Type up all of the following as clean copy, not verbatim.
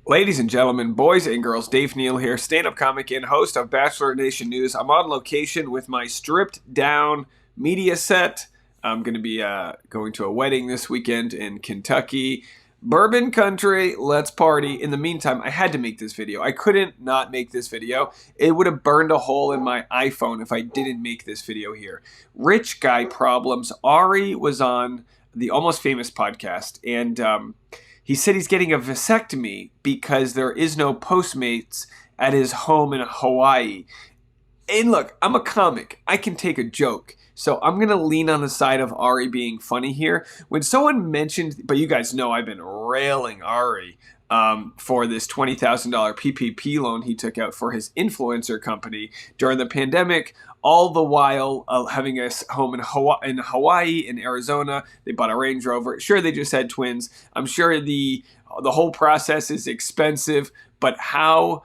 Ladies and gentlemen, boys and girls, Dave Neal here, stand-up comic and host of Bachelor Nation News. I'm on location with my stripped-down media set. I'm going to be going to a wedding this weekend in Kentucky. Bourbon country, let's party. In the meantime, I had to make this video. I couldn't not make this video. It would have burned a hole in my iPhone if I didn't make this video here. Rich guy problems. Arie was on the Almost Famous podcast, and he said he's getting a vasectomy because there is no Postmates at his home in Hawaii. And look, I'm a comic. I can take a joke. So I'm going to lean on the side of Arie being funny here. When someone mentioned, but you guys know I've been railing Arie for this $20,000 PPP loan he took out for his influencer company during the pandemic, all the while having a home in Hawaii, in Arizona. They bought a Range Rover. Sure, they just had twins. I'm sure the whole process is expensive, but how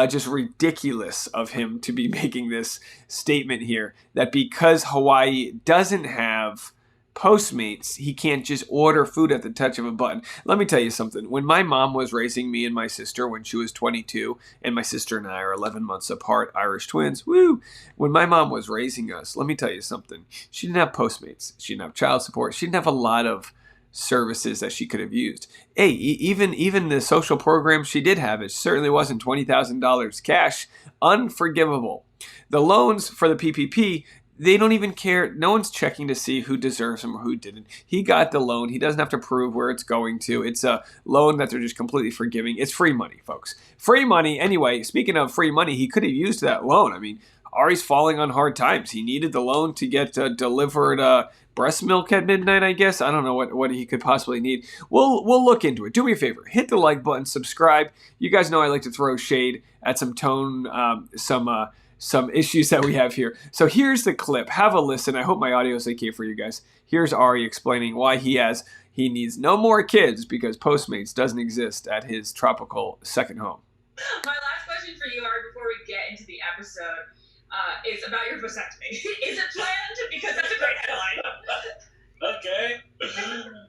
just ridiculous of him to be making this statement here that because Hawaii doesn't have Postmates, he can't just order food at the touch of a button. Let me tell you something. When my mom was raising me and my sister when she was 22, and my sister and I are 11 months apart, Irish twins, woo! When my mom was raising us, let me tell you something. She didn't have Postmates. She didn't have child support. She didn't have a lot of services that she could have used. Hey, even the social programs she did have, it certainly wasn't $20,000 cash. Unforgivable. The loans for the PPP, they don't even care. No one's checking to see who deserves them or who didn't. He got the loan. He doesn't have to prove where it's going to. It's a loan that they're just completely forgiving. It's free money, folks. Free money. Anyway, speaking of free money, he could have used that loan. I mean, Arie's falling on hard times. He needed the loan to get delivered breast milk at midnight, I guess. I don't know what he could possibly need. We'll look into it. Do me a favor. Hit the like button. Subscribe. You guys know I like to throw shade at some some issues that we have here. So here's the clip. Have a listen. I hope my audio is okay for you guys. Here's Arie explaining why he needs no more kids because Postmates doesn't exist at his tropical second home. My last question for you, Arie, before we get into the episode, is about your vasectomy. Is it planned? Because that's a great headline. Okay.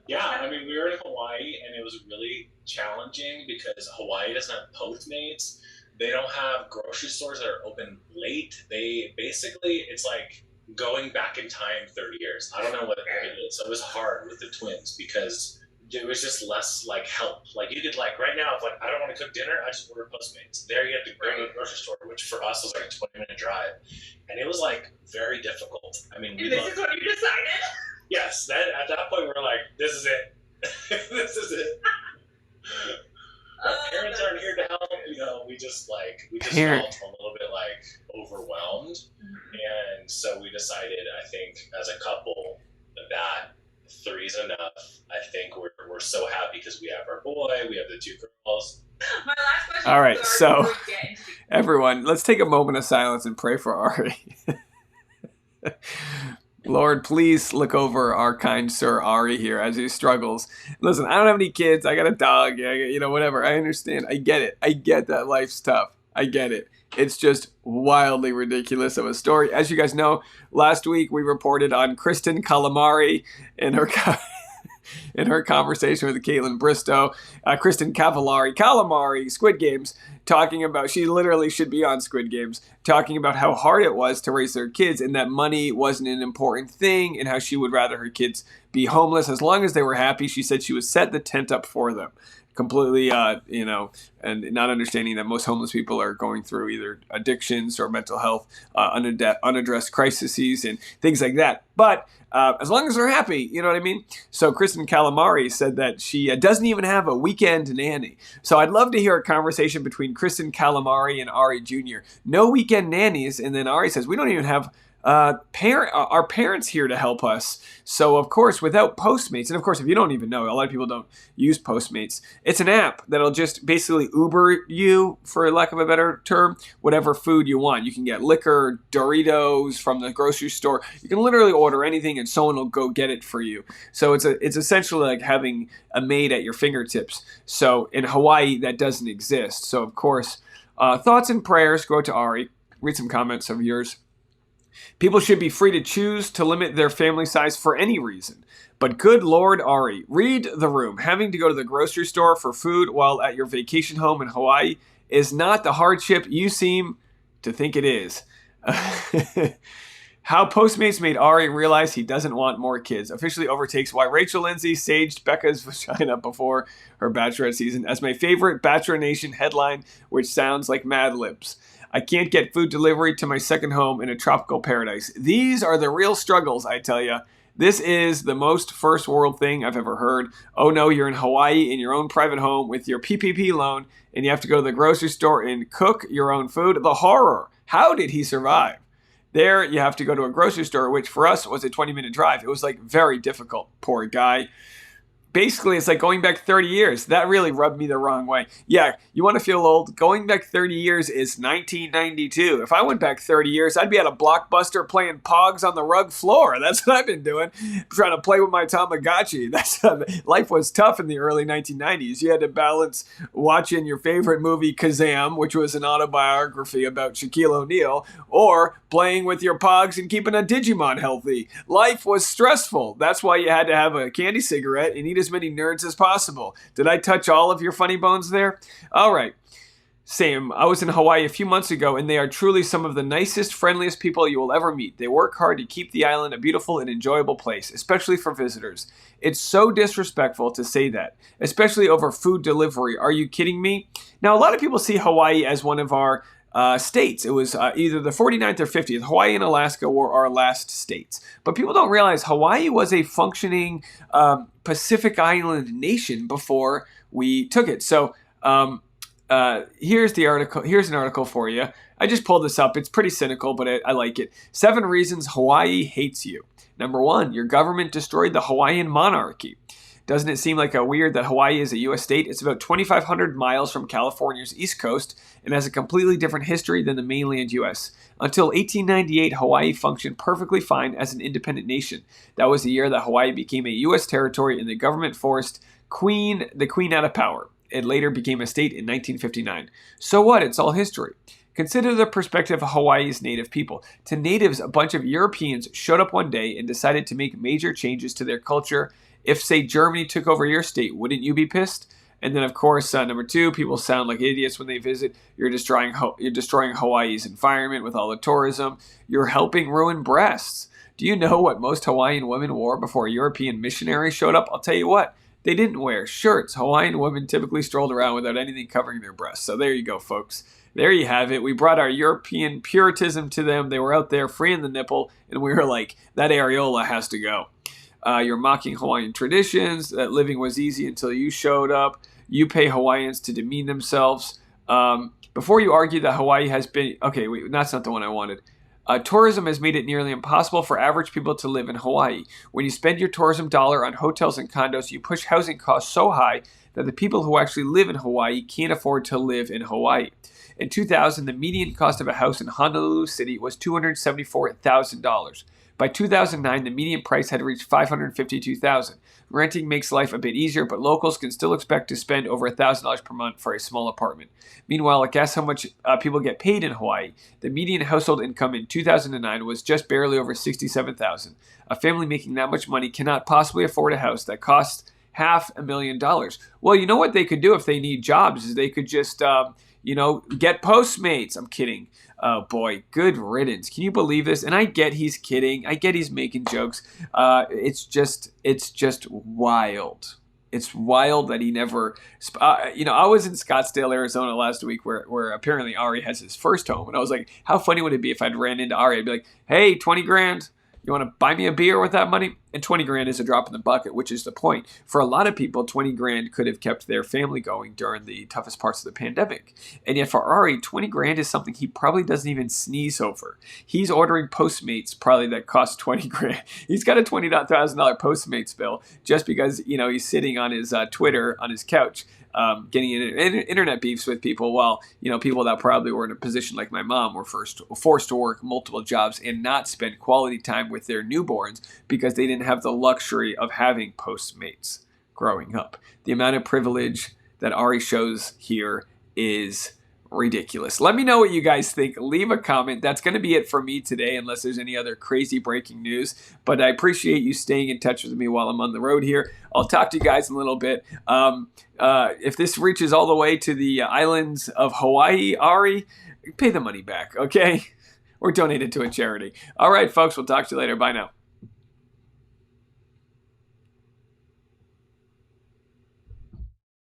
Yeah, I mean, we were in Hawaii, and it was really challenging because Hawaii doesn't have Postmates. They don't have grocery stores that are open late. It's like going back in time 30 years. I don't know what it is. So it was hard with the twins because it was just less like help. Like you could like right now, if like I don't want to cook dinner, I just order Postmates. There you have to go to the grocery store, which for us was like a 20-minute drive, and it was like very difficult. I mean, this is what you decided. Yes, at that point we were like, this is it. This is it. Our parents aren't here to help. We just felt a little bit like overwhelmed, and so we decided. I think as a couple that 3's enough. I think we're so happy because we have our boy, we have the 2 girls. My last question. All right, so everyone, let's take a moment of silence and pray for Arie. Lord, please look over our kind sir Arie here as he struggles. Listen, I don't have any kids. I got a dog. Whatever. I understand. I get it. I get that life's tough. I get it. It's just wildly ridiculous of a story. As you guys know, last week we reported on Kristen Calamari and her conversation with Caitlin Bristow. Kristen Calamari, Squid Games, talking about, she literally should be on Squid Games, talking about how hard it was to raise their kids and that money wasn't an important thing and how she would rather her kids be homeless as long as they were happy. She said she would set the tent up for them. Completely, and not understanding that most homeless people are going through either addictions or mental health, unaddressed crises and things like that. But as long as they're happy, you know what I mean? So Kristen Calamari said that she doesn't even have a weekend nanny. So I'd love to hear a conversation between Kristen Calamari and Arie Jr. No weekend nannies. And then Arie says, we don't even have our parents here to help us. So of course, without Postmates, and of course, if you don't even know, a lot of people don't use Postmates. It's an app that'll just basically Uber you, for lack of a better term, whatever food you want. You can get liquor, Doritos from the grocery store. You can literally order anything and someone will go get it for you. So it's essentially like having a maid at your fingertips. So in Hawaii, that doesn't exist. So of course, thoughts and prayers go to Arie. Read some comments of yours. People should be free to choose to limit their family size for any reason. But good Lord, Arie, read the room. Having to go to the grocery store for food while at your vacation home in Hawaii is not the hardship you seem to think it is. How Postmates made Arie realize he doesn't want more kids officially overtakes why Rachel Lindsay saged Becca's vagina before her Bachelorette season as my favorite Bachelor Nation headline, which sounds like Mad Libs. I can't get food delivery to my second home in a tropical paradise. These are the real struggles, I tell you. This is the most first world thing I've ever heard. Oh no, you're in Hawaii in your own private home with your PPP loan, and you have to go to the grocery store and cook your own food. The horror. How did he survive? There, you have to go to a grocery store, which for us was a 20-minute drive. It was like very difficult. Poor guy. Basically, it's like going back 30 years. That really rubbed me the wrong way. Yeah, you want to feel old? Going back 30 years is 1992. If I went back 30 years, I'd be at a Blockbuster playing Pogs on the rug floor. That's what I've been doing, trying to play with my Tamagotchi. Life was tough in the early 1990s. You had to balance watching your favorite movie, Kazam, which was an autobiography about Shaquille O'Neal, or playing with your Pogs and keeping a Digimon healthy. Life was stressful. That's why you had to have a candy cigarette and eat as many nerds as possible. Did I touch all of your funny bones there? All right. Sam, I was in Hawaii a few months ago, and they are truly some of the nicest, friendliest people you will ever meet. They work hard to keep the island a beautiful and enjoyable place, especially for visitors. It's so disrespectful to say that, especially over food delivery. Are you kidding me? Now, a lot of people see Hawaii as one of our states. It was either the 49th or 50th. Hawaii and Alaska were our last states. But people don't realize Hawaii was a functioning Pacific Island nation before we took it. So here's the article. Here's an article for you. I just pulled this up. It's pretty cynical, but I like it. 7 reasons Hawaii hates you. Number 1, your government destroyed the Hawaiian monarchy. Doesn't it seem like weird that Hawaii is a U.S. state? It's about 2,500 miles from California's east coast and has a completely different history than the mainland U.S. Until 1898, Hawaii functioned perfectly fine as an independent nation. That was the year that Hawaii became a U.S. territory and the government forced the Queen out of power. It later became a state in 1959. So what? It's all history. Consider the perspective of Hawaii's native people. To natives, a bunch of Europeans showed up one day and decided to make major changes to their culture. If, say, Germany took over your state, wouldn't you be pissed? And then, of course, number 2, people sound like idiots when they visit. You're destroying Hawaii's environment with all the tourism. You're helping ruin breasts. Do you know what most Hawaiian women wore before European missionaries showed up? I'll tell you what. They didn't wear shirts. Hawaiian women typically strolled around without anything covering their breasts. So there you go, folks. There you have it. We brought our European puritanism to them. They were out there freeing the nipple, and we were like, that areola has to go. You're mocking Hawaiian traditions, that living was easy until you showed up. You pay Hawaiians to demean themselves. Before you argue that Hawaii has been... Okay, wait, that's not the one I wanted. Tourism has made it nearly impossible for average people to live in Hawaii. When you spend your tourism dollar on hotels and condos, you push housing costs so high that the people who actually live in Hawaii can't afford to live in Hawaii. In 2000, the median cost of a house in Honolulu City was $274,000. By 2009, the median price had reached $552,000. Renting makes life a bit easier, but locals can still expect to spend over $1,000 per month for a small apartment. Meanwhile, guess how much people get paid in Hawaii? The median household income in 2009 was just barely over $67,000. A family making that much money cannot possibly afford a house that costs $500,000. Well, you know what they could do if they need jobs is they could just, get Postmates. I'm kidding. Oh boy, good riddance. Can you believe this? And I get he's kidding. I get he's making jokes. It's just wild. It's wild that he never, I was in Scottsdale, Arizona last week where apparently Arie has his first home. And I was like, how funny would it be if I'd ran into Arie? I'd be like, hey, 20 grand. You want to buy me a beer with that money? And 20 grand is a drop in the bucket, which is the point. For a lot of people, 20 grand could have kept their family going during the toughest parts of the pandemic. And yet for Arie, 20 grand is something he probably doesn't even sneeze over. He's ordering Postmates probably that costs 20 grand. He's got a $20,000 Postmates bill just because, he's sitting on his Twitter on his couch. Getting in internet beefs with people while, people that probably were in a position like my mom were forced to work multiple jobs and not spend quality time with their newborns because they didn't have the luxury of having Postmates growing up. The amount of privilege that Arie shows here is ridiculous. Let me know what you guys think. Leave a comment. That's going to be it for me today, unless there's any other crazy breaking news. But I appreciate you staying in touch with me while I'm on the road here. I'll talk to you guys in a little bit. If this reaches all the way to the islands of Hawaii, Arie, pay the money back, okay? Or donate it to a charity. All right, folks, we'll talk to you later. Bye now.